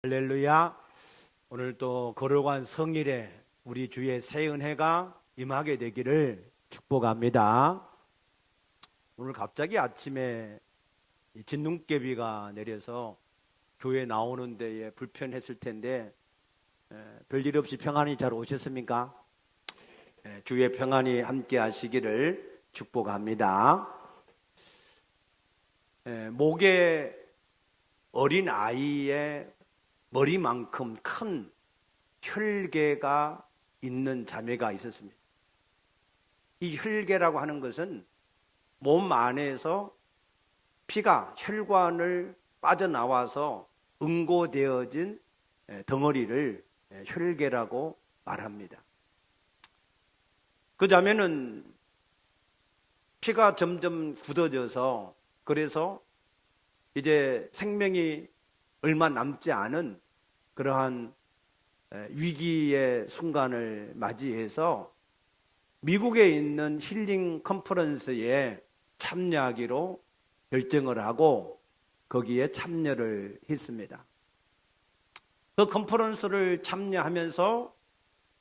할렐루야. 오늘 또 거룩한 성일에 우리 주의 새 은혜가 임하게 되기를 축복합니다. 오늘 갑자기 아침에 진눈깨비가 내려서 교회 나오는 데에 불편했을 텐데 별일 없이 평안히 잘 오셨습니까? 주의 평안이 함께 하시기를 축복합니다. 목에 어린 아이의 머리만큼 큰 혈계가 있는 자매가 있었습니다. 이 혈계라고 하는 것은 몸 안에서 피가 혈관을 빠져나와서 응고되어진 덩어리를 혈계라고 말합니다. 그 자매는 피가 점점 굳어져서 그래서 이제 생명이 얼마 남지 않은 그러한 위기의 순간을 맞이해서 미국에 있는 힐링 컨퍼런스에 참여하기로 결정을 하고 거기에 참여를 했습니다. 그 컨퍼런스를 참여하면서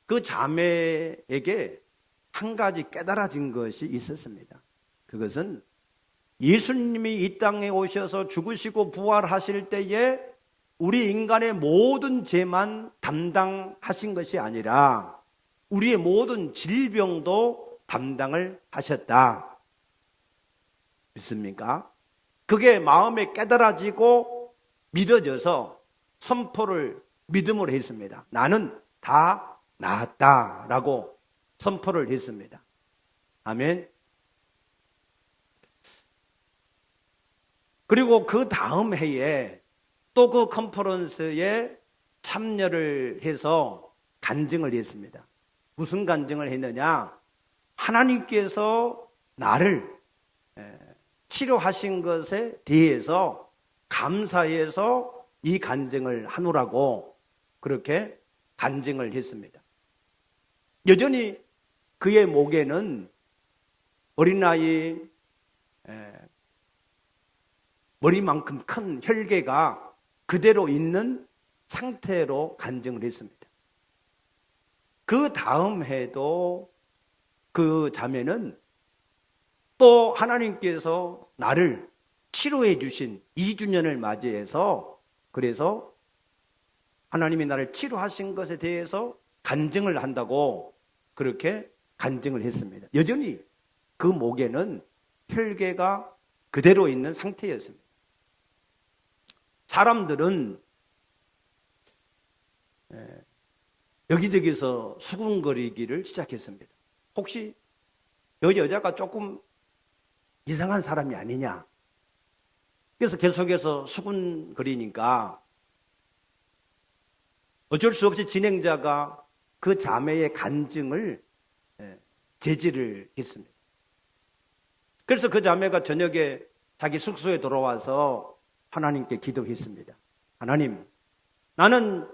그 자매에게 한 가지 깨달아진 것이 있었습니다. 그것은 예수님이 이 땅에 오셔서 죽으시고 부활하실 때에 우리 인간의 모든 죄만 담당하신 것이 아니라 우리의 모든 질병도 담당을 하셨다. 믿습니까? 그게 마음에 깨달아지고 믿어져서 선포를 믿음으로 했습니다. 나는 다 나았다라고 선포를 했습니다. 아멘. 그리고 그 다음 해에 또 그 컨퍼런스에 참여를 해서 간증을 했습니다. 무슨 간증을 했느냐? 하나님께서 나를 치료하신 것에 대해서 감사해서 이 간증을 하노라고 그렇게 간증을 했습니다. 여전히 그의 목에는 어린아이 머리만큼 큰 혈계가 그대로 있는 상태로 간증을 했습니다. 그 다음 해도 그 자매는 또 하나님께서 나를 치료해 주신 2주년을 맞이해서 그래서 하나님이 나를 치료하신 것에 대해서 간증을 한다고 그렇게 간증을 했습니다. 여전히 그 목에는 혈계가 그대로 있는 상태였습니다. 사람들은 여기저기서 수군거리기를 시작했습니다. 혹시 여 여자가 조금 이상한 사람이 아니냐? 그래서 계속해서 수군거리니까 어쩔 수 없이 진행자가 그 자매의 간증을 제지를 했습니다. 그래서 그 자매가 저녁에 자기 숙소에 돌아와서 하나님께 기도했습니다. 하나님, 나는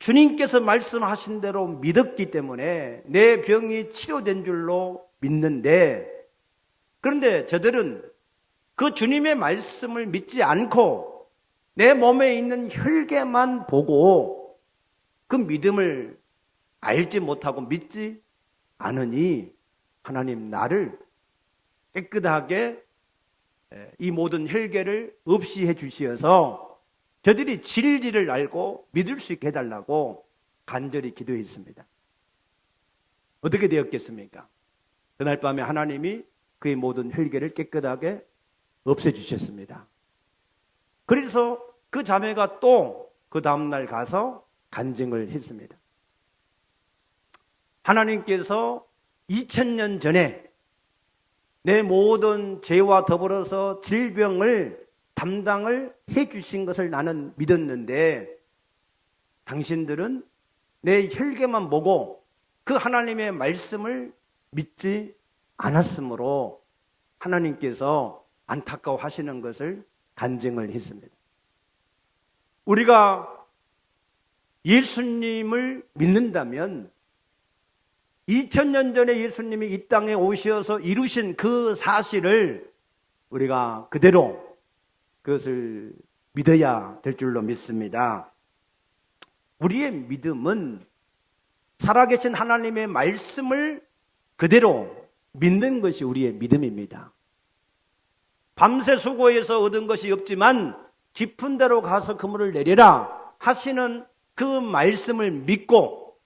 주님께서 말씀하신 대로 믿었기 때문에 내 병이 치료된 줄로 믿는데 그런데 저들은 그 주님의 말씀을 믿지 않고 내 몸에 있는 혈계만 보고 그 믿음을 알지 못하고 믿지 않으니 하나님 나를 깨끗하게 이 모든 혈계를 없이 해 주시어서 저들이 진리를 알고 믿을 수 있게 해달라고 간절히 기도했습니다. 어떻게 되었겠습니까? 그날 밤에 하나님이 그의 모든 혈계를 깨끗하게 없애주셨습니다. 그래서 그 자매가 또 그 다음날 가서 간증을 했습니다. 하나님께서 2000년 전에 내 모든 죄와 더불어서 질병을 담당을 해 주신 것을 나는 믿었는데 당신들은 내 혈계만 보고 그 하나님의 말씀을 믿지 않았으므로 하나님께서 안타까워하시는 것을 간증을 했습니다. 우리가 예수님을 믿는다면 2000년 전에 예수님이 이 땅에 오셔서 이루신 그 사실을 우리가 그대로 그것을 믿어야 될 줄로 믿습니다. 우리의 믿음은 살아계신 하나님의 말씀을 그대로 믿는 것이 우리의 믿음입니다. 밤새 수고해서 얻은 것이 없지만 깊은 데로 가서 그물을 내려라 하시는 그 말씀을 믿고,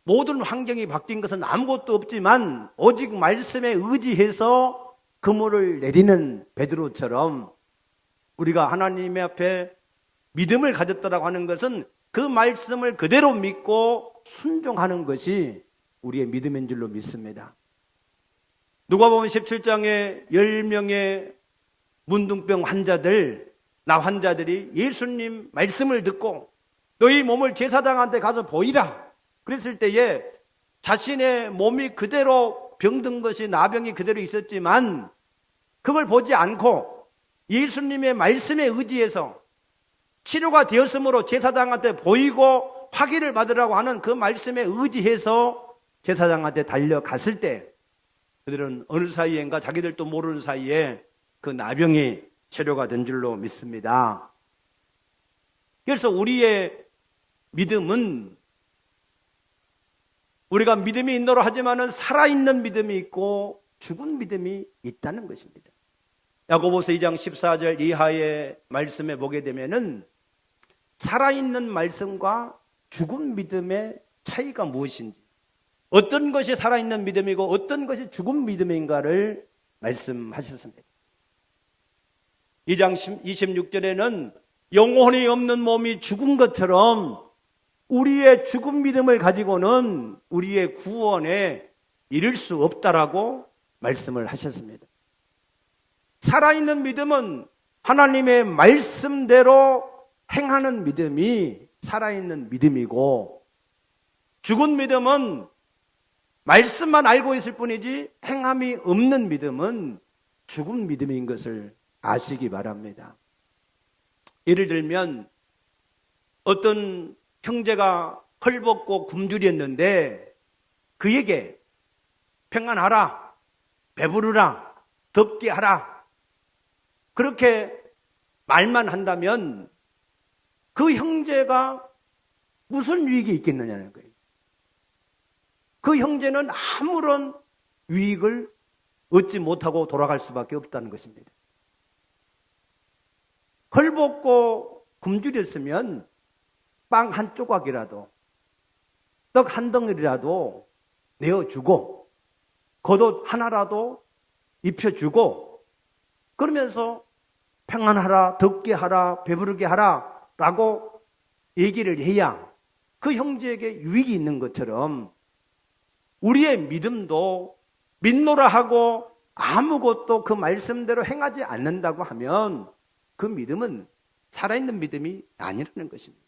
모든 환경이 바뀐 것은 아무것도 없지만 오직 말씀에 의지해서 그물을 내리는 베드로처럼 우리가 하나님의 앞에 믿음을 가졌다라고 하는 것은 그 말씀을 그대로 믿고 순종하는 것이 우리의 믿음인 줄로 믿습니다. 누가복음 17장에 10명의 문둥병 환자들, 환자들이 예수님 말씀을 듣고 너희 몸을 제사장한테 가서 보이라 그랬을 때에 자신의 몸이 그대로 병든 것이, 나병이 그대로 있었지만 그걸 보지 않고 예수님의 말씀에 의지해서 치료가 되었으므로 제사장한테 보이고 확인을 받으라고 하는 그 말씀에 의지해서 제사장한테 달려갔을 때 그들은 어느 사이엔가 자기들도 모르는 사이에 그 나병이 치료가 된 줄로 믿습니다. 그래서 우리의 믿음은, 우리가 믿음이 있노라 하지만은 살아있는 믿음이 있고 죽은 믿음이 있다는 것입니다. 야고보서 2장 14절 이하의 말씀에 보게 되면은 살아있는 말씀과 죽은 믿음의 차이가 무엇인지, 어떤 것이 살아있는 믿음이고 어떤 것이 죽은 믿음인가를 말씀하셨습니다. 2장 26절에는 영혼이 없는 몸이 죽은 것처럼 우리의 죽은 믿음을 가지고는 우리의 구원에 이를 수 없다라고 말씀을 하셨습니다. 살아있는 믿음은 하나님의 말씀대로 행하는 믿음이 살아있는 믿음이고, 죽은 믿음은 말씀만 알고 있을 뿐이지 행함이 없는 믿음은 죽은 믿음인 것을 아시기 바랍니다. 예를 들면 어떤 형제가 헐벗고 굶주렸는데 그에게 평안하라, 배부르라, 덥게 하라 그렇게 말만 한다면 그 형제가 무슨 유익이 있겠느냐는 거예요. 그 형제는 아무런 유익을 얻지 못하고 돌아갈 수밖에 없다는 것입니다. 헐벗고 굶주렸으면 빵 한 조각이라도, 떡 한 덩어리라도 내어주고 겉옷 하나라도 입혀주고, 그러면서 평안하라, 덥게 하라, 배부르게 하라 라고 얘기를 해야 그 형제에게 유익이 있는 것처럼 우리의 믿음도 믿노라 하고 아무것도 그 말씀대로 행하지 않는다고 하면 그 믿음은 살아있는 믿음이 아니라는 것입니다.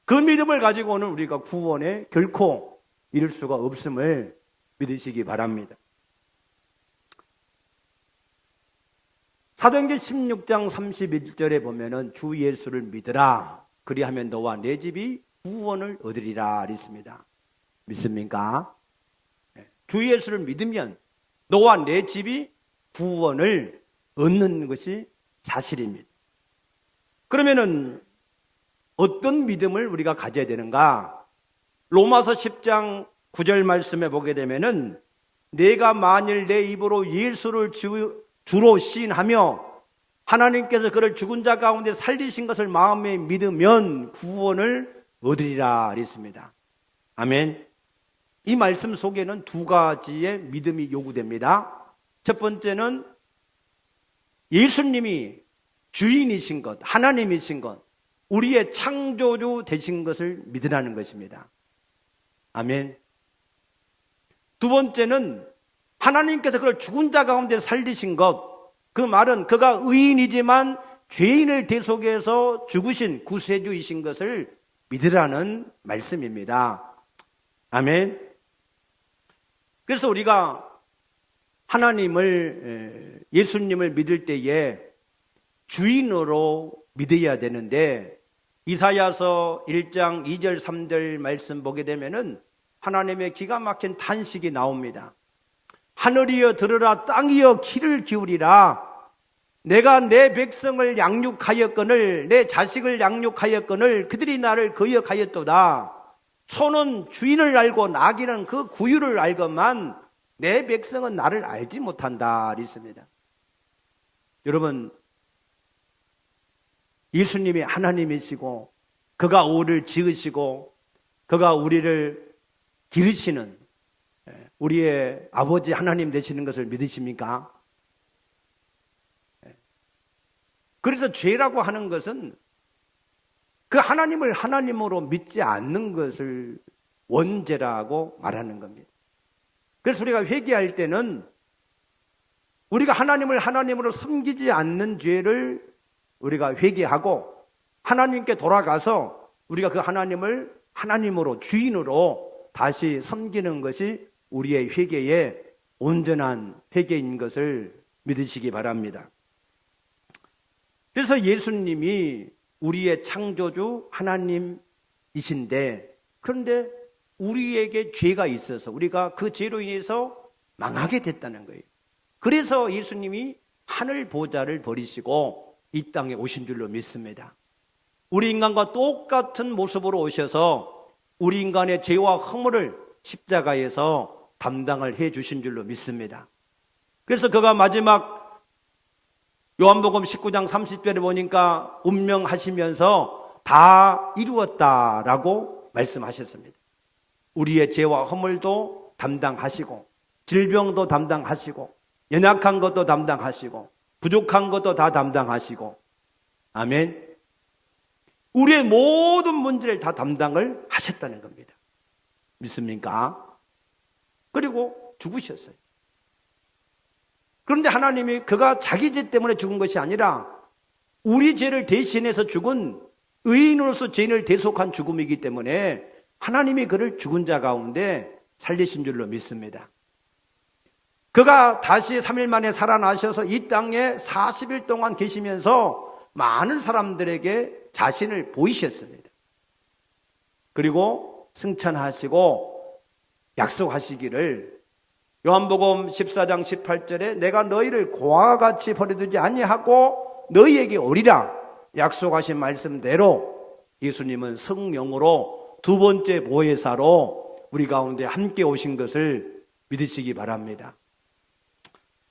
그 믿음을 가지고는 우리가 구원에 결코 이룰 수가 없음을 믿으시기 바랍니다. 사도행전 16장 31절에 보면은 주 예수를 믿으라, 그리하면 너와 내 집이 구원을 얻으리라 했습니다. 믿습니까? 주 예수를 믿으면 너와 내 집이 구원을 얻는 것이 사실입니다. 그러면은 어떤 믿음을 우리가 가져야 되는가? 로마서 10장 9절 말씀에 보게 되면은 내가 만일 내 입으로 예수를 주로 시인하며 하나님께서 그를 죽은 자 가운데 살리신 것을 마음에 믿으면 구원을 얻으리라 했습니다. 아멘. 이 말씀 속에는 두 가지의 믿음이 요구됩니다. 첫 번째는 예수님이 주인이신 것, 하나님이신 것, 우리의 창조주 되신 것을 믿으라는 것입니다. 아멘. 두 번째는 하나님께서 그를 죽은 자 가운데 살리신 것, 그 말은 그가 의인이지만 죄인을 대속해서 죽으신 구세주이신 것을 믿으라는 말씀입니다. 아멘. 그래서 우리가 하나님을, 예수님을 믿을 때에 주인으로 믿어야 되는데, 이사야서 1장 2절 3절 말씀 보게 되면은 하나님의 기가 막힌 탄식이 나옵니다. 하늘이여 들으라, 땅이여 귀를 기울이라. 내가 내 백성을 양육하였거늘 내 자식을 양육하였거늘 그들이 나를 거역하였도다. 소는 주인을 알고 나귀는 그 구유를 알건만 내 백성은 나를 알지 못한다 있습니다. 여러분, 예수님이 하나님이시고 그가 우리를 지으시고 그가 우리를 기르시는 우리의 아버지 하나님 되시는 것을 믿으십니까? 그래서 죄라고 하는 것은 그 하나님을 하나님으로 믿지 않는 것을 원죄라고 말하는 겁니다. 그래서 우리가 회개할 때는 우리가 하나님을 하나님으로 섬기지 않는 죄를 우리가 회개하고 하나님께 돌아가서 우리가 그 하나님을 하나님으로 주인으로 다시 섬기는 것이 우리의 회개의 온전한 회개인 것을 믿으시기 바랍니다. 그래서 예수님이 우리의 창조주 하나님이신데 그런데 우리에게 죄가 있어서 우리가 그 죄로 인해서 망하게 됐다는 거예요. 그래서 예수님이 하늘 보좌를 버리시고 이 땅에 오신 줄로 믿습니다. 우리 인간과 똑같은 모습으로 오셔서 우리 인간의 죄와 허물을 십자가에서 담당을 해 주신 줄로 믿습니다. 그래서 그가 마지막 요한복음 19장 30절에 보니까 운명하시면서 다 이루었다라고 말씀하셨습니다. 우리의 죄와 허물도 담당하시고 질병도 담당하시고 연약한 것도 담당하시고 부족한 것도 다 담당하시고 아멘. 우리의 모든 문제를 다 담당을 하셨다는 겁니다. 믿습니까? 그리고 죽으셨어요. 그런데 하나님이 그가 자기 죄 때문에 죽은 것이 아니라 우리 죄를 대신해서 죽은 의인으로서 죄인을 대속한 죽음이기 때문에 하나님이 그를 죽은 자 가운데 살리신 줄로 믿습니다. 그가 다시 3일 만에 살아나셔서 이 땅에 40일 동안 계시면서 많은 사람들에게 자신을 보이셨습니다. 그리고 승천하시고 약속하시기를 요한복음 14장 18절에 내가 너희를 고아와 같이 버려두지 아니하고 너희에게 오리라 약속하신 말씀대로 예수님은 성령으로 두 번째 보혜사로 우리 가운데 함께 오신 것을 믿으시기 바랍니다.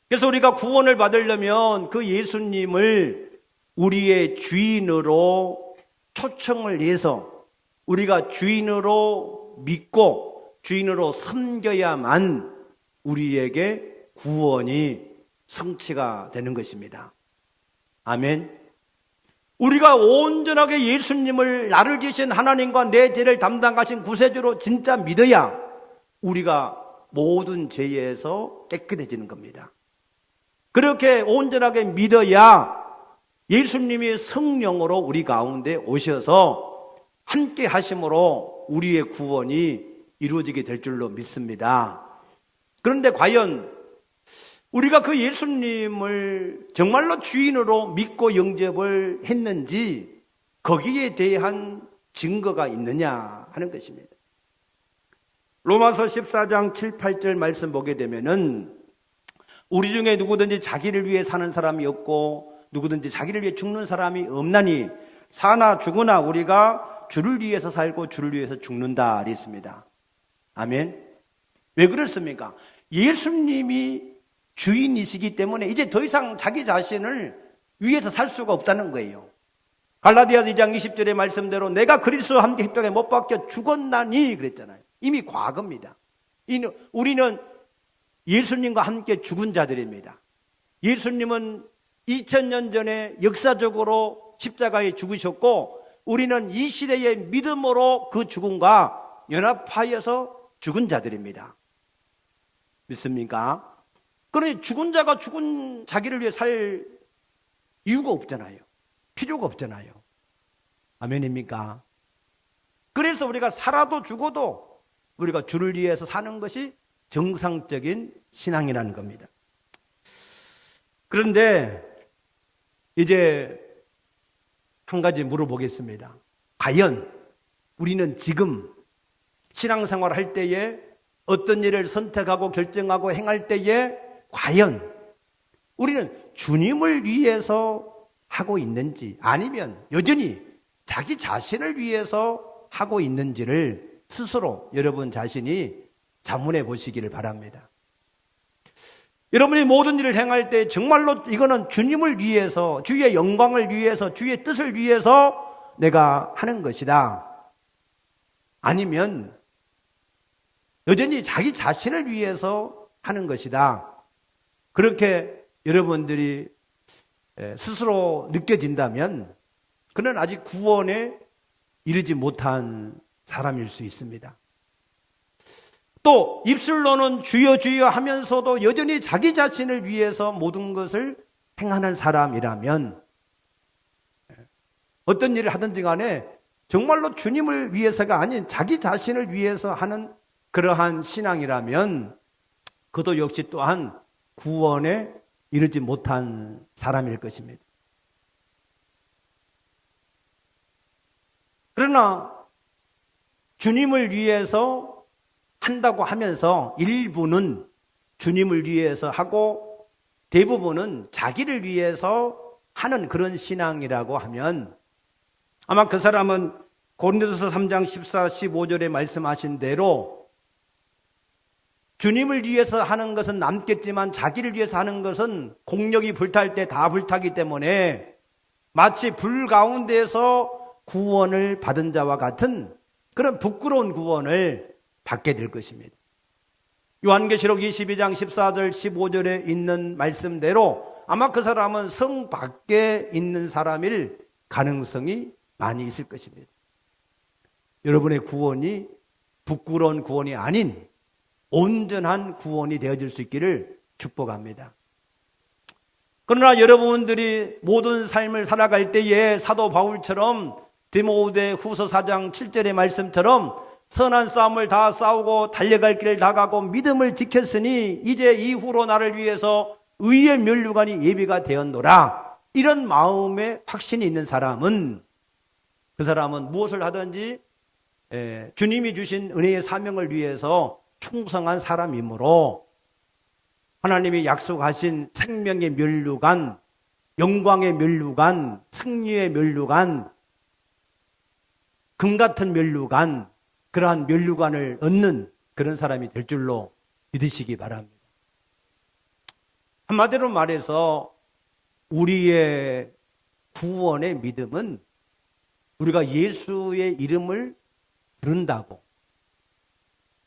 그래서 우리가 구원을 받으려면 그 예수님을 우리의 주인으로 초청을 해서 우리가 주인으로 믿고 주인으로 섬겨야만 우리에게 구원이 성취가 되는 것입니다. 아멘. 우리가 온전하게 예수님을 나를 지으신 하나님과 내 죄를 담당하신 구세주로 진짜 믿어야 우리가 모든 죄에서 깨끗해지는 겁니다. 그렇게 온전하게 믿어야 예수님이 성령으로 우리 가운데 오셔서 함께 하심으로 우리의 구원이 이루어지게 될 줄로 믿습니다. 그런데 과연 우리가 그 예수님을 정말로 주인으로 믿고 영접을 했는지 거기에 대한 증거가 있느냐 하는 것입니다. 로마서 14장 7, 8절 말씀 보게 되면은 우리 중에 누구든지 자기를 위해 사는 사람이 없고 누구든지 자기를 위해 죽는 사람이 없나니 사나 죽으나 우리가 주를 위해서 살고 주를 위해서 죽는다 그랬습니다. 아멘. 왜 그렇습니까? 예수님이 주인이시기 때문에 이제 더 이상 자기 자신을 위해서 살 수가 없다는 거예요. 갈라디아서 2장 20절의 말씀대로 내가 그리스도와 함께 십자가에 못 박혀 죽었나니 그랬잖아요. 이미 과거입니다. 우리는 예수님과 함께 죽은 자들입니다. 예수님은 2000년 전에 역사적으로 십자가에 죽으셨고 우리는 이 시대의 믿음으로 그 죽음과 연합하여서 죽은 자들입니다. 믿습니까? 그러니 죽은 자가 죽은 자기를 위해 살 이유가 없잖아요. 필요가 없잖아요. 아멘입니까? 그래서 우리가 살아도 죽어도 우리가 주를 위해서 사는 것이 정상적인 신앙이라는 겁니다. 그런데 이제 한 가지 물어보겠습니다. 과연 우리는 지금 신앙생활을 할 때에 어떤 일을 선택하고 결정하고 행할 때에 과연 우리는 주님을 위해서 하고 있는지 아니면 여전히 자기 자신을 위해서 하고 있는지를 스스로 여러분 자신이 자문해 보시기를 바랍니다. 여러분이 모든 일을 행할 때 정말로 이거는 주님을 위해서, 주의 영광을 위해서, 주의 뜻을 위해서 내가 하는 것이다. 아니면 여전히 자기 자신을 위해서 하는 것이다. 그렇게 여러분들이 스스로 느껴진다면 그는 아직 구원에 이르지 못한 사람일 수 있습니다. 또 입술로는 주여 주여 하면서도 여전히 자기 자신을 위해서 모든 것을 행하는 사람이라면 어떤 일을 하든지 간에 정말로 주님을 위해서가 아닌 자기 자신을 위해서 하는 그러한 신앙이라면 그도 역시 또한 구원에 이르지 못한 사람일 것입니다. 그러나 주님을 위해서 한다고 하면서 일부는 주님을 위해서 하고 대부분은 자기를 위해서 하는 그런 신앙이라고 하면 아마 그 사람은 고린도서 3장 14, 15절에 말씀하신 대로 주님을 위해서 하는 것은 남겠지만 자기를 위해서 하는 것은 공력이 불탈 때 다 불타기 때문에 마치 불 가운데서 구원을 받은 자와 같은 그런 부끄러운 구원을 받게 될 것입니다. 요한계시록 22장 14절 15절에 있는 말씀대로 아마 그 사람은 성 밖에 있는 사람일 가능성이 많이 있을 것입니다. 여러분의 구원이 부끄러운 구원이 아닌 온전한 구원이 되어질 수 있기를 축복합니다. 그러나 여러분들이 모든 삶을 살아갈 때에 사도 바울처럼 디모데 후서 4장 7절의 말씀처럼 선한 싸움을 다 싸우고 달려갈 길을 다 가고 믿음을 지켰으니 이제 이후로 나를 위해서 의의 면류관이 예비가 되었노라. 이런 마음에 확신이 있는 사람은 그 사람은 무엇을 하든지 주님이 주신 은혜의 사명을 위해서 충성한 사람이므로 하나님이 약속하신 생명의 면류관, 영광의 면류관, 승리의 면류관, 금 같은 면류관, 그러한 면류관을 얻는 그런 사람이 될 줄로 믿으시기 바랍니다. 한마디로 말해서 우리의 구원의 믿음은 우리가 예수의 이름을 부른다고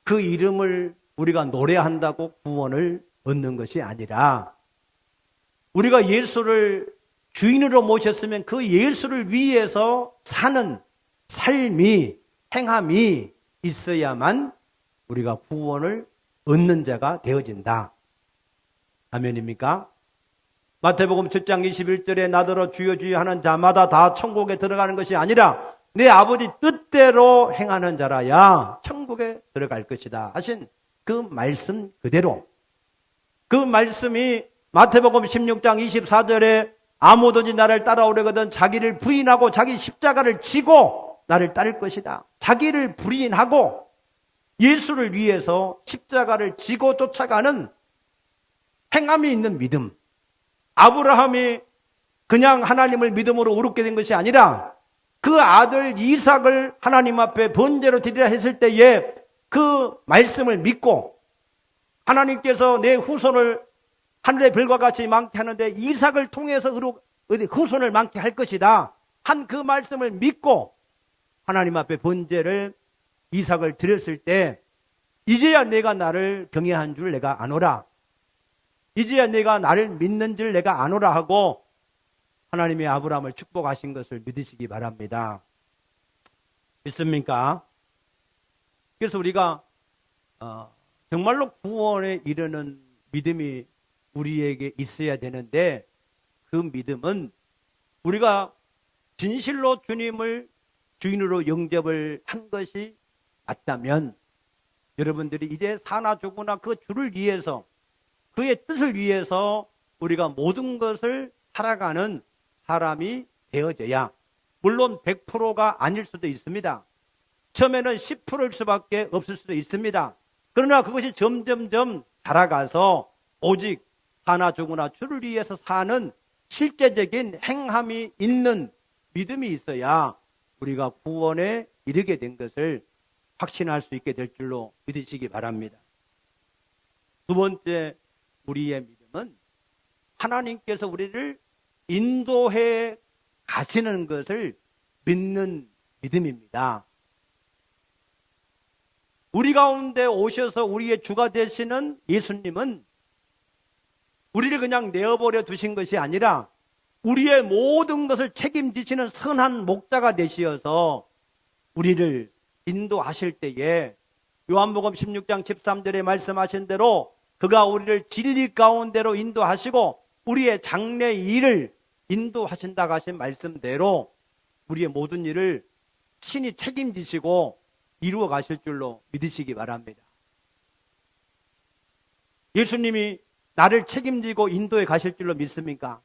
그 이름을 우리가 노래한다고 구원을 얻는 것이 아니라 우리가 예수를 주인으로 모셨으면 그 예수를 위해서 사는 삶이 행함이 있어야만 우리가 구원을 얻는 자가 되어진다. 아멘입니까? 마태복음 7장 21절에 나더러 주여 주여 하는 자마다 다 천국에 들어가는 것이 아니라 내 아버지 뜻대로 행하는 자라야 천국에 들어갈 것이다 하신 그 말씀 그대로 그 말씀이 마태복음 16장 24절에 아무든지 나를 따라오려거든 자기를 부인하고 자기 십자가를 지고 나를 따를 것이다. 자기를 부인하고 예수를 위해서 십자가를 지고 쫓아가는 행함이 있는 믿음. 아브라함이 그냥 하나님을 믿음으로 의롭게 된 것이 아니라 그 아들 이삭을 하나님 앞에 번제로 드리라 했을 때에 그 말씀을 믿고 하나님께서 내 후손을 하늘의 별과 같이 많게 하는데 이삭을 통해서 후손을 많게 할 것이다 한 그 말씀을 믿고 하나님 앞에 번제를 이삭을 드렸을 때 이제야 내가 나를 경외한 줄 내가 아노라. 이제야 내가 나를 믿는 줄 내가 아노라 하고 하나님이 아브라함을 축복하신 것을 믿으시기 바랍니다. 믿습니까? 그래서 우리가 정말로 구원에 이르는 믿음이 우리에게 있어야 되는데 그 믿음은 우리가 진실로 주님을 주인으로 영접을 한 것이 맞다면 여러분들이 이제 사나 죽으나 그 주를 위해서 그의 뜻을 위해서 우리가 모든 것을 살아가는 사람이 되어져야 물론 100%가 아닐 수도 있습니다. 처음에는 10%일 수밖에 없을 수도 있습니다. 그러나 그것이 점점점 살아가서 오직 사나 죽으나 주를 위해서 사는 실제적인 행함이 있는 믿음이 있어야 우리가 구원에 이르게 된 것을 확신할 수 있게 될 줄로 믿으시기 바랍니다. 두 번째, 우리의 믿음은 하나님께서 우리를 인도해 가시는 것을 믿는 믿음입니다. 우리 가운데 오셔서 우리의 주가 되시는 예수님은 우리를 그냥 내어버려 두신 것이 아니라 우리의 모든 것을 책임지시는 선한 목자가 되시어서 우리를 인도하실 때에 요한복음 16장 13절에 말씀하신 대로 그가 우리를 진리 가운데로 인도하시고 우리의 장래 일을 인도하신다고 하신 말씀대로 우리의 모든 일을 친히 책임지시고 이루어 가실 줄로 믿으시기 바랍니다. 예수님이 나를 책임지고 인도해 가실 줄로 믿습니까?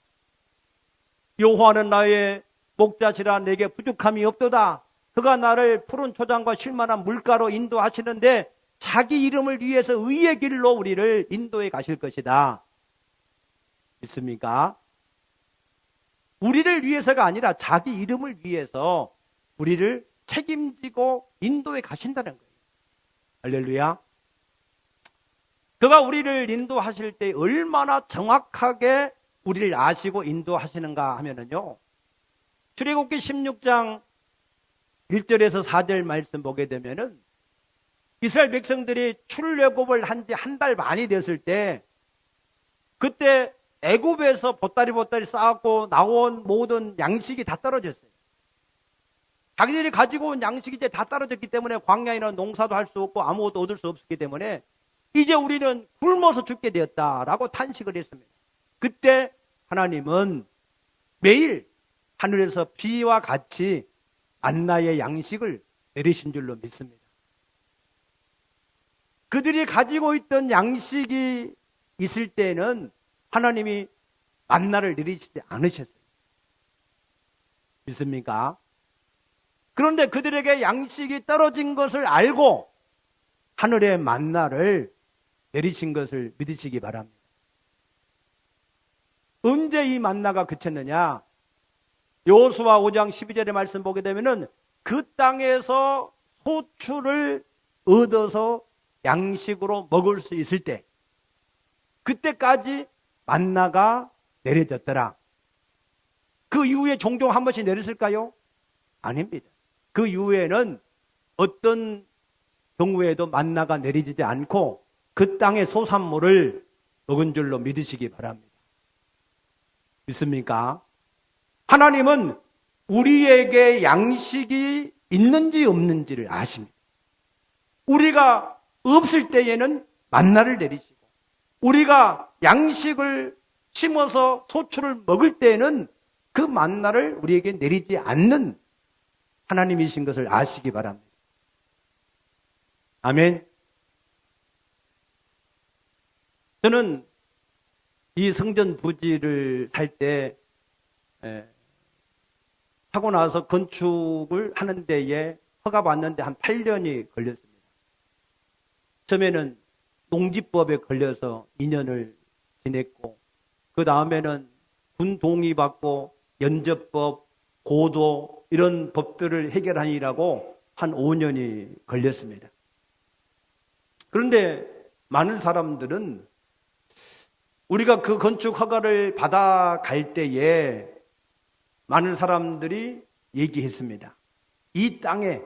여호와는 나의 목자시라 내게 부족함이 없도다. 그가 나를 푸른 초장과 쉴만한 물가로 인도하시는데 자기 이름을 위해서 의의 길로 우리를 인도해 가실 것이다. 믿습니까? 우리를 위해서가 아니라 자기 이름을 위해서 우리를 책임지고 인도해 가신다는 거예요. 할렐루야. 그가 우리를 인도하실 때 얼마나 정확하게 우리를 아시고 인도하시는가 하면은요, 출애굽기 16장 1절에서 4절 말씀 보게 되면은 이스라엘 백성들이 출애굽을 한 지 한 달 반이 됐을 때 그때 애굽에서 보따리 쌓았고 나온 모든 양식이 다 떨어졌어요. 자기들이 가지고 온 양식이 이제 다 떨어졌기 때문에 광야에는 농사도 할 수 없고 아무것도 얻을 수 없었기 때문에 이제 우리는 굶어서 죽게 되었다라고 탄식을 했습니다. 그때 하나님은 매일 하늘에서 비와 같이 만나의 양식을 내리신 줄로 믿습니다. 그들이 가지고 있던 양식이 있을 때는 하나님이 만나를 내리시지 않으셨어요. 믿습니까? 그런데 그들에게 양식이 떨어진 것을 알고 하늘의 만나를 내리신 것을 믿으시기 바랍니다. 언제 이 만나가 그쳤느냐? 여호수아 5장 12절의 말씀 보게 되면은 그 땅에서 소출을 얻어서 양식으로 먹을 수 있을 때 그때까지 만나가 내려졌더라. 그 이후에 종종 한 번씩 내렸을까요? 아닙니다. 그 이후에는 어떤 경우에도 만나가 내리지 않고 그 땅의 소산물을 먹은 줄로 믿으시기 바랍니다. 믿습니까? 하나님은 우리에게 양식이 있는지 없는지를 아십니다. 우리가 없을 때에는 만나를 내리시고 우리가 양식을 심어서 소출을 먹을 때에는 그 만나를 우리에게 내리지 않는 하나님이신 것을 아시기 바랍니다. 아멘. 저는 이 성전 부지를 살 때 사고 나서 건축을 하는 데에 허가 받는데 한 8년이 걸렸습니다. 처음에는 농지법에 걸려서 2년을 지냈고 그 다음에는 군 동의받고 연접법, 고도 이런 법들을 해결하느라고 한 5년이 걸렸습니다. 그런데 많은 사람들은 우리가 그 건축 허가를 받아갈 때에 많은 사람들이 얘기했습니다. 이 땅에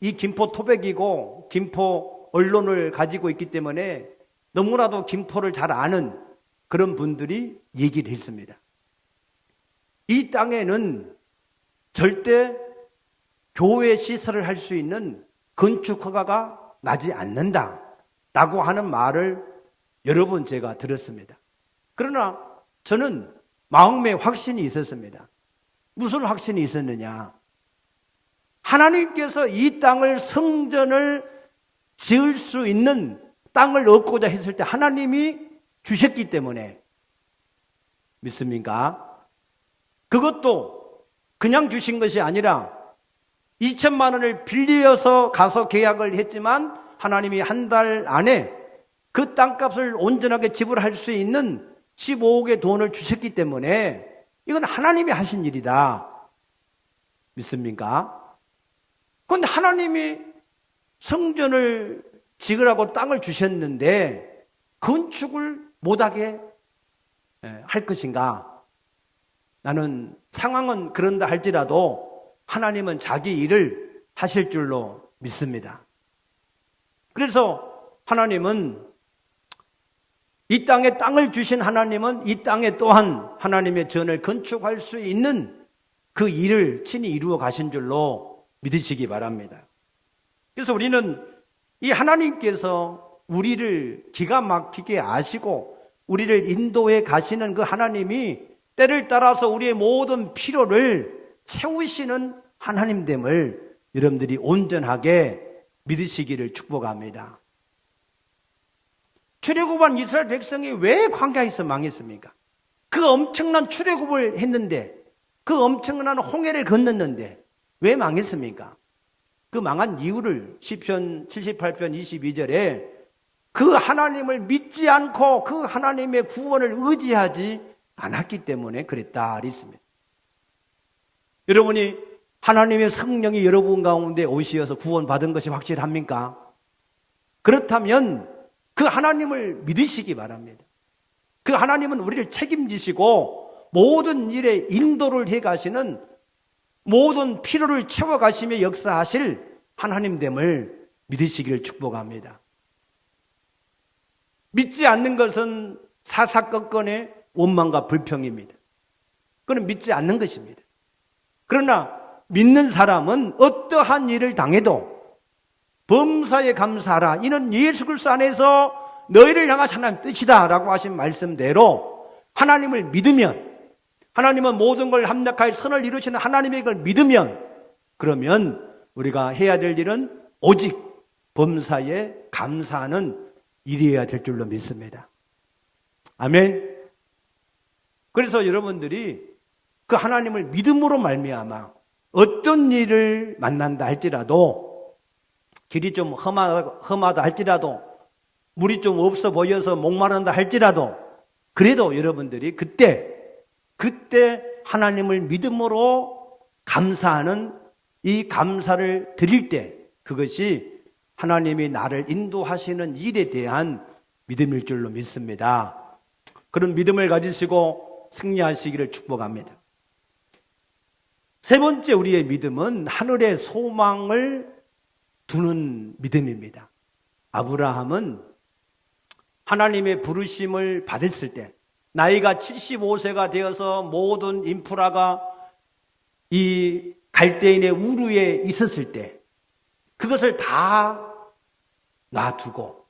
이 김포 토백이고 김포 언론을 가지고 있기 때문에 너무나도 김포를 잘 아는 그런 분들이 얘기를 했습니다. 이 땅에는 절대 교회 시설을 할 수 있는 건축 허가가 나지 않는다라고 하는 말을 여러 번 제가 들었습니다. 그러나 저는 마음에 확신이 있었습니다. 무슨 확신이 있었느냐? 하나님께서 이 땅을 성전을 지을 수 있는 땅을 얻고자 했을 때 하나님이 주셨기 때문에 믿습니까? 그것도 그냥 주신 것이 아니라 2천만 원을 빌려서 가서 계약을 했지만 하나님이 한 달 안에 그 땅값을 온전하게 지불할 수 있는 15억의 돈을 주셨기 때문에 이건 하나님이 하신 일이다. 믿습니까? 그런데 하나님이 성전을 지으라고 땅을 주셨는데 건축을 못하게 할 것인가? 나는 상황은 그런다 할지라도 하나님은 자기 일을 하실 줄로 믿습니다. 그래서 하나님은 이 땅에 땅을 주신 하나님은 이 땅에 또한 하나님의 전을 건축할 수 있는 그 일을 친히 이루어 가신 줄로 믿으시기 바랍니다. 그래서 우리는 이 하나님께서 우리를 기가 막히게 아시고 우리를 인도해 가시는 그 하나님이 때를 따라서 우리의 모든 필요를 채우시는 하나님됨을 여러분들이 온전하게 믿으시기를 축복합니다. 출애굽한 이스라엘 백성이 왜 광야에서 망했습니까? 그 엄청난 출애굽을 했는데, 그 엄청난 홍해를 건넜는데 왜 망했습니까? 그 망한 이유를 시편 78편 22절에 그 하나님을 믿지 않고 그 하나님의 구원을 의지하지 않았기 때문에 그랬다 그랬습니다. 여러분이 하나님의 성령이 여러분 가운데 오시어서 구원받은 것이 확실합니까? 그렇다면 그 하나님을 믿으시기 바랍니다. 그 하나님은 우리를 책임지시고 모든 일에 인도를 해가시는, 모든 필요를 채워가시며 역사하실 하나님됨을 믿으시기를 축복합니다. 믿지 않는 것은 사사건건의 원망과 불평입니다. 그건 믿지 않는 것입니다. 그러나 믿는 사람은 어떠한 일을 당해도 범사에 감사하라. 이는 예수 그리스도 안에서 너희를 향하신 하나님 뜻이다 라고 하신 말씀대로 하나님을 믿으면, 하나님은 모든 걸 합력하여 선을 이루시는 하나님의 걸 믿으면, 그러면 우리가 해야 될 일은 오직 범사에 감사하는 일이어야 될 줄로 믿습니다. 아멘. 그래서 여러분들이 그 하나님을 믿음으로 말미암아 어떤 일을 만난다 할지라도, 길이 좀 험하다 할지라도, 물이 좀 없어 보여서 목마른다 할지라도, 그래도 여러분들이 그때 하나님을 믿음으로 감사하는 이 감사를 드릴 때, 그것이 하나님이 나를 인도하시는 일에 대한 믿음일 줄로 믿습니다. 그런 믿음을 가지시고 승리하시기를 축복합니다. 세 번째 우리의 믿음은 하늘의 소망을 두는 믿음입니다. 아브라함은 하나님의 부르심을 받았을 때, 나이가 75세가 되어서 모든 인프라가 이 갈대인의 우르에 있었을 때 그것을 다 놔두고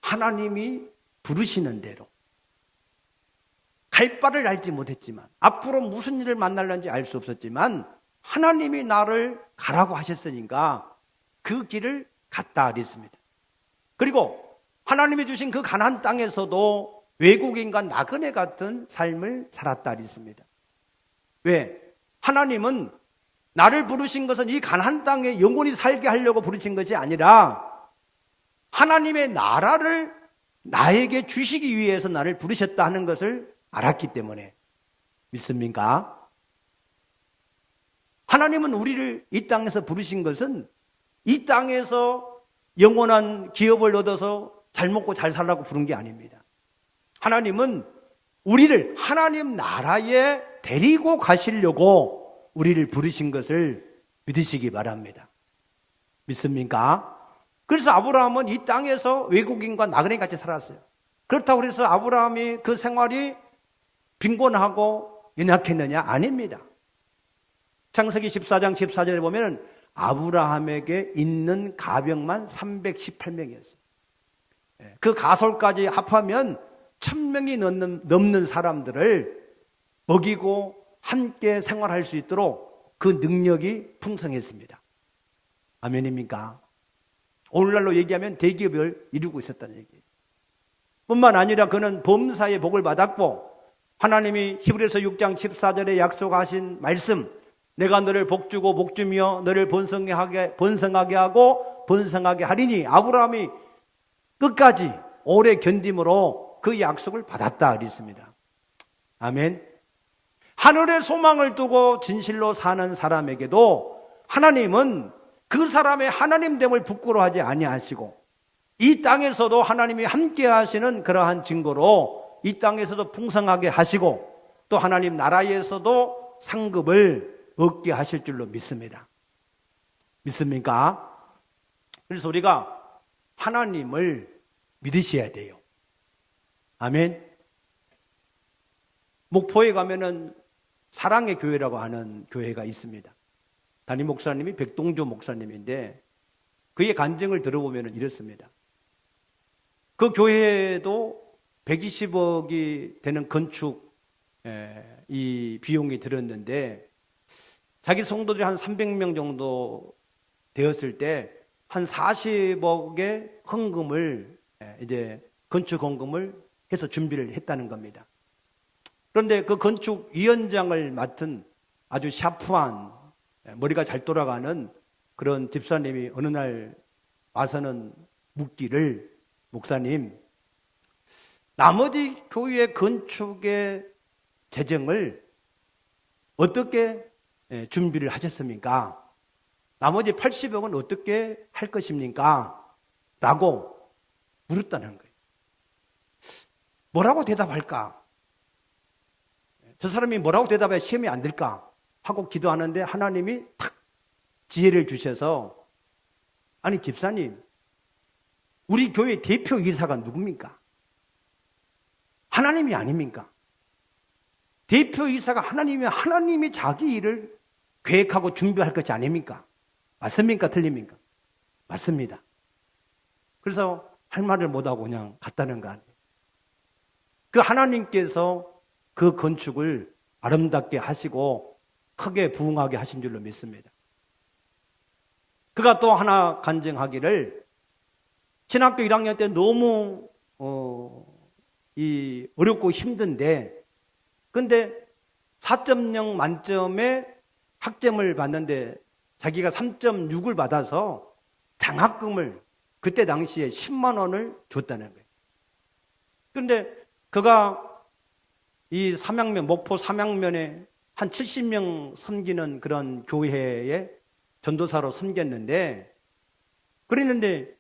하나님이 부르시는 대로, 갈 바를 알지 못했지만, 앞으로 무슨 일을 만날는지 알 수 없었지만 하나님이 나를 가라고 하셨으니까 그 길을 갔다 그랬습니다. 그리고 하나님이 주신 그 가나안 땅에서도 외국인과 나그네 같은 삶을 살았다 그랬습니다. 왜? 하나님은 나를 부르신 것은 이 가나안 땅에 영원히 살게 하려고 부르신 것이 아니라 하나님의 나라를 나에게 주시기 위해서 나를 부르셨다 하는 것을 알았기 때문에 믿습니까? 하나님은 우리를 이 땅에서 부르신 것은 이 땅에서 영원한 기업을 얻어서 잘 먹고 잘 살라고 부른 게 아닙니다. 하나님은 우리를 하나님 나라에 데리고 가시려고 우리를 부르신 것을 믿으시기 바랍니다. 믿습니까? 그래서 아브라함은 이 땅에서 외국인과 나그네 같이 살았어요. 그렇다고 해서 아브라함이 그 생활이 빈곤하고 연약했느냐? 아닙니다. 창세기 14장 14절에 보면 아브라함에게 있는 가병만 318명이었어요. 그 가솔까지 합하면 1000명이 넘는 사람들을 먹이고 함께 생활할 수 있도록 그 능력이 풍성했습니다. 아멘입니까? 오늘날로 얘기하면 대기업을 이루고 있었다는 얘기예요. 뿐만 아니라 그는 범사의 복을 받았고, 하나님이 히브리서 6장 14절에 약속하신 말씀, 내가 너를 복주고 복주며 너를 번성하게 하고 번성하게 하리니, 아브라함이 끝까지 오래 견딤으로 그 약속을 받았다 그랬습니다. 아멘. 하늘의 소망을 두고 진실로 사는 사람에게도 하나님은 그 사람의 하나님됨을 부끄러워하지 아니하시고 이 땅에서도 하나님이 함께 하시는 그러한 증거로 이 땅에서도 풍성하게 하시고 또 하나님 나라에서도 상급을 얻게 하실 줄로 믿습니다. 믿습니까? 그래서 우리가 하나님을 믿으셔야 돼요. 아멘. 목포에 가면은 사랑의 교회라고 하는 교회가 있습니다. 담임 목사님이 백동조 목사님인데 그의 간증을 들어보면 이렇습니다. 그 교회도 120억이 되는 건축 이 비용이 들었는데 자기 성도들이 한 300명 정도 되었을 때 한 40억의 헌금을 이제 건축 헌금을 해서 준비를 했다는 겁니다. 그런데 그 건축 위원장을 맡은 아주 샤프한 머리가 잘 돌아가는 그런 집사님이 어느 날 와서는 묻기를 목사님, 나머지 교회 건축의 재정을 어떻게 준비를 하셨습니까? 나머지 80억은 어떻게 할 것입니까? 라고 물었다는 거예요. 뭐라고 대답할까? 저 사람이 뭐라고 대답해야 시험이 안 될까? 하고 기도하는데 하나님이 탁 지혜를 주셔서 아니 집사님, 우리 교회 대표이사가 누굽니까? 하나님이 아닙니까? 대표이사가 하나님이면 하나님이 자기 일을 계획하고 준비할 것이 아닙니까? 맞습니까? 틀립니까? 맞습니다. 그래서 할 말을 못하고 그냥 갔다는 거 아니에요. 그 하나님께서 그 건축을 아름답게 하시고 크게 부흥하게 하신 줄로 믿습니다. 그가 또 하나 간증하기를 신학교 1학년 때 너무 어렵고 힘든데 근데 4.0 만점에 학점을 받는데 자기가 3.6을 받아서 장학금을 그때 당시에 10만 원을 줬다는 거예요. 그런데 그가 이 삼양면, 목포 삼양면에 한 70명 섬기는 그런 교회에 전도사로 섬겼는데 그랬는데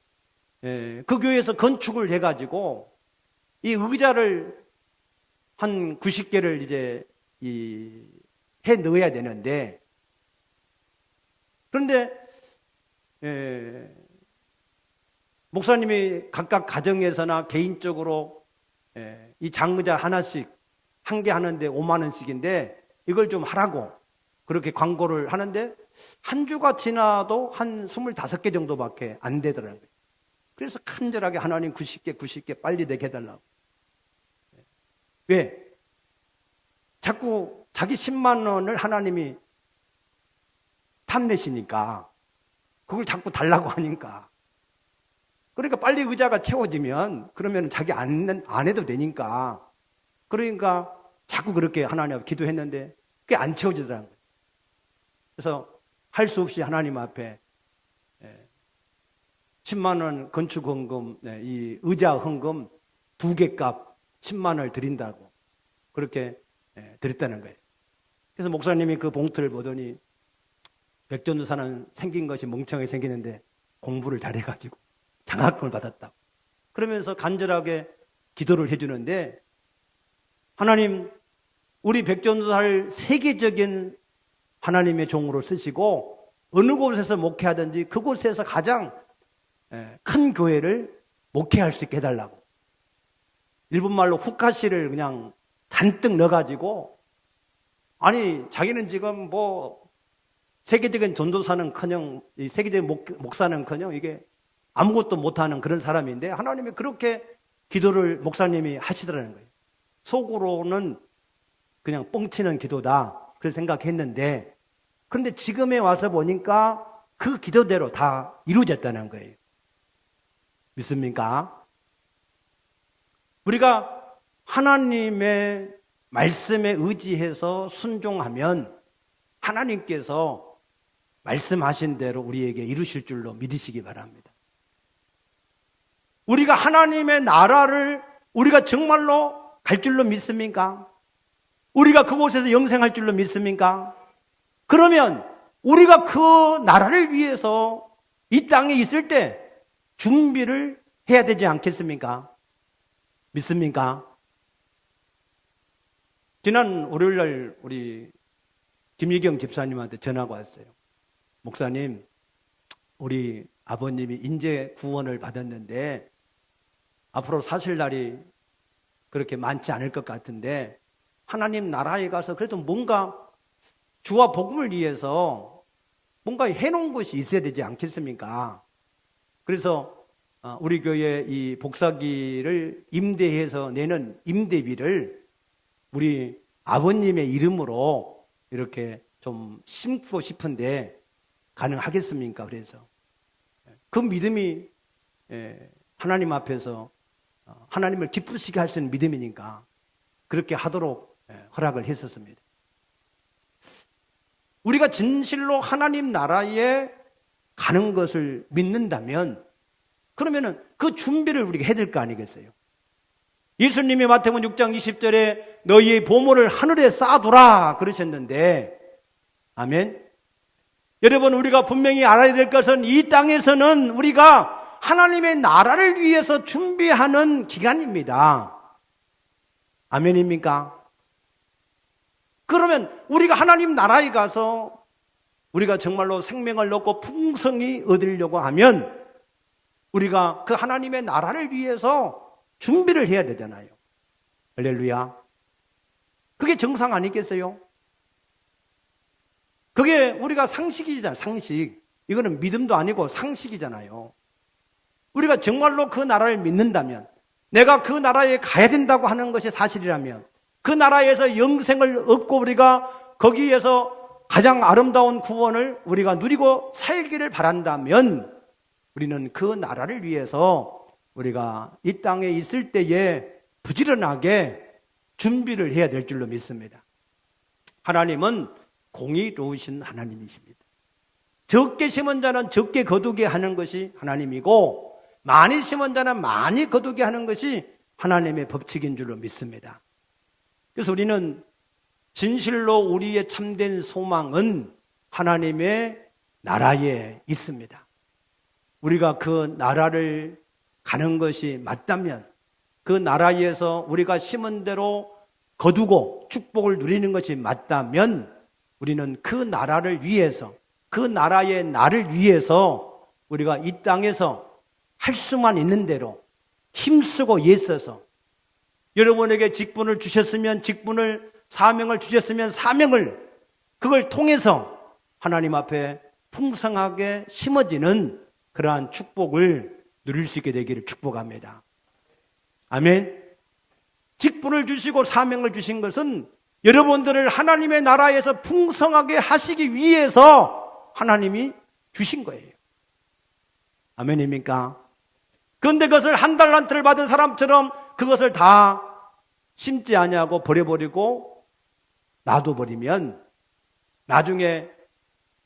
그 교회에서 건축을 해가지고 이 의자를 한 90개를 이제 해 넣어야 되는데 그런데 목사님이 각각 가정에서나 개인적으로 이 장의자 하나씩 한 개 하는데 5만 원씩인데 이걸 좀 하라고 그렇게 광고를 하는데 한 주가 지나도 한 25개 정도밖에 안 되더라고요. 그래서 간절하게 하나님 90개 빨리 내게 해달라고. 왜? 자꾸 자기 10만 원을 하나님이 탐내시니까 그걸 자꾸 달라고 하니까 그러니까 빨리 의자가 채워지면 그러면 자기 안 해도 되니까 그러니까 자꾸 그렇게 하나님 앞에 기도했는데 그게 안 채워지더라는 거예요. 그래서 할 수 없이 하나님 앞에 10만 원 건축 헌금, 이 의자 헌금 2개 값 10만 원을 드린다고 그렇게 드렸다는 거예요. 그래서 목사님이 그 봉투를 보더니 백전도사는 생긴 것이 멍청하게 생기는데 공부를 잘해가지고 장학금을 받았다고 그러면서 간절하게 기도를 해주는데 하나님 우리 백전도사를 세계적인 하나님의 종으로 쓰시고 어느 곳에서 목회하든지 그곳에서 가장 큰 교회를 목회할 수 있게 해달라고 일본말로 후카시를 그냥 잔뜩 넣어가지고 아니 자기는 지금 뭐 세계적인 전도사는커녕 세계적인 목사는커녕 이게 아무것도 못하는 그런 사람인데 하나님이 그렇게 기도를 목사님이 하시더라는 거예요. 속으로는 그냥 뻥치는 기도다 그렇게 생각했는데 그런데 지금에 와서 보니까 그 기도대로 다 이루어졌다는 거예요. 믿습니까? 우리가 하나님의 말씀에 의지해서 순종하면 하나님께서 말씀하신 대로 우리에게 이루실 줄로 믿으시기 바랍니다. 우리가 하나님의 나라를 우리가 정말로 갈 줄로 믿습니까? 우리가 그곳에서 영생할 줄로 믿습니까? 그러면 우리가 그 나라를 위해서 이 땅에 있을 때 준비를 해야 되지 않겠습니까? 믿습니까? 지난 월요일날 우리 김희경 집사님한테 전화가 왔어요. 목사님, 우리 아버님이 인재 구원을 받았는데 앞으로 사실 날이 그렇게 많지 않을 것 같은데 하나님 나라에 가서 그래도 뭔가 주와 복음을 위해서 뭔가 해놓은 것이 있어야 되지 않겠습니까? 그래서 우리 교회 이 복사기를 임대해서 내는 임대비를 우리 아버님의 이름으로 이렇게 좀 심고 싶은데 가능하겠습니까? 그래서 그 믿음이 하나님 앞에서 하나님을 기쁘시게 할 수 있는 믿음이니까 그렇게 하도록 허락을 했었습니다. 우리가 진실로 하나님 나라에 가는 것을 믿는다면 그러면은 그 준비를 우리가 해야 될 거 아니겠어요? 예수님이 마태복음 6장 20절에 너희의 보물을 하늘에 쌓아두라 그러셨는데, 아멘. 여러분, 우리가 분명히 알아야 될 것은 이 땅에서는 우리가 하나님의 나라를 위해서 준비하는 기간입니다. 아멘입니까? 그러면 우리가 하나님 나라에 가서 우리가 정말로 생명을 얻고 풍성히 얻으려고 하면 우리가 그 하나님의 나라를 위해서 준비를 해야 되잖아요. 할렐루야. 그게 정상 아니겠어요? 그게 우리가 상식이잖아요. 상식. 이거는 믿음도 아니고 상식이잖아요. 우리가 정말로 그 나라를 믿는다면, 내가 그 나라에 가야 된다고 하는 것이 사실이라면, 그 나라에서 영생을 얻고 우리가 거기에서 가장 아름다운 구원을 우리가 누리고 살기를 바란다면 우리는 그 나라를 위해서 우리가 이 땅에 있을 때에 부지런하게 준비를 해야 될 줄로 믿습니다. 하나님은 공의로우신 하나님이십니다. 적게 심은 자는 적게 거두게 하는 것이 하나님이고 많이 심은 자는 많이 거두게 하는 것이 하나님의 법칙인 줄로 믿습니다. 그래서 우리는 진실로 우리의 참된 소망은 하나님의 나라에 있습니다. 우리가 그 나라를 가는 것이 맞다면, 그 나라에서 우리가 심은 대로 거두고 축복을 누리는 것이 맞다면 우리는 그 나라를 위해서, 그 나라의 나를 위해서 우리가 이 땅에서 할 수만 있는 대로 힘쓰고 애써서, 여러분에게 직분을 주셨으면 직분을, 사명을 주셨으면 사명을, 그걸 통해서 하나님 앞에 풍성하게 심어지는 그러한 축복을 누릴 수 있게 되기를 축복합니다. 아멘. 직분을 주시고 사명을 주신 것은 여러분들을 하나님의 나라에서 풍성하게 하시기 위해서 하나님이 주신 거예요. 아멘입니까? 그런데 그것을 한 달란트를 받은 사람처럼 그것을 다 심지 아니하고 버려버리고 놔둬버리면 나중에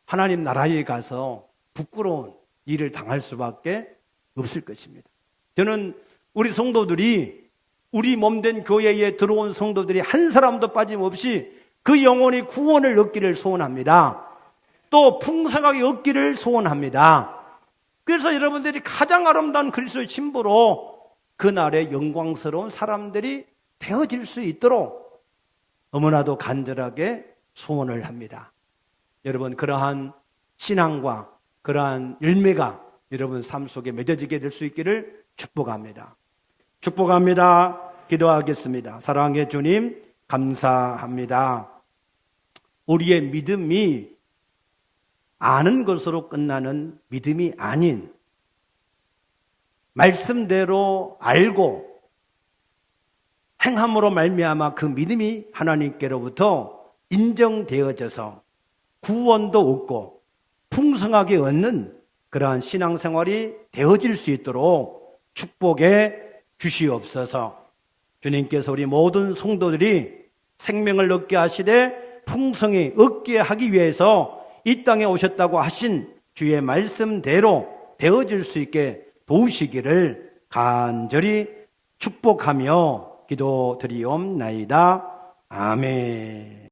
하나님 나라에 가서 부끄러운 일을 당할 수밖에 없을 것입니다. 저는 우리 성도들이, 우리 몸된 교회에 들어온 성도들이 한 사람도 빠짐없이 그 영혼이 구원을 얻기를 소원합니다. 또 풍성하게 얻기를 소원합니다. 그래서 여러분들이 가장 아름다운 그리스도의 신부로 그날의 영광스러운 사람들이 되어질 수 있도록 너무나도 간절하게 소원을 합니다. 여러분, 그러한 신앙과 그러한 열매가 여러분 삶 속에 맺어지게 될 수 있기를 축복합니다. 축복합니다. 기도하겠습니다. 사랑의 주님, 감사합니다. 우리의 믿음이 아는 것으로 끝나는 믿음이 아닌 말씀대로 알고 행함으로 말미암아 그 믿음이 하나님께로부터 인정되어져서 구원도 얻고 풍성하게 얻는 그러한 신앙생활이 되어질 수 있도록 축복해 주시옵소서. 주님께서 우리 모든 성도들이 생명을 얻게 하시되 풍성히 얻게 하기 위해서 이 땅에 오셨다고 하신 주의 말씀대로 되어질 수 있게 도우시기를 간절히 축복하며 기도드리옵나이다. 아멘.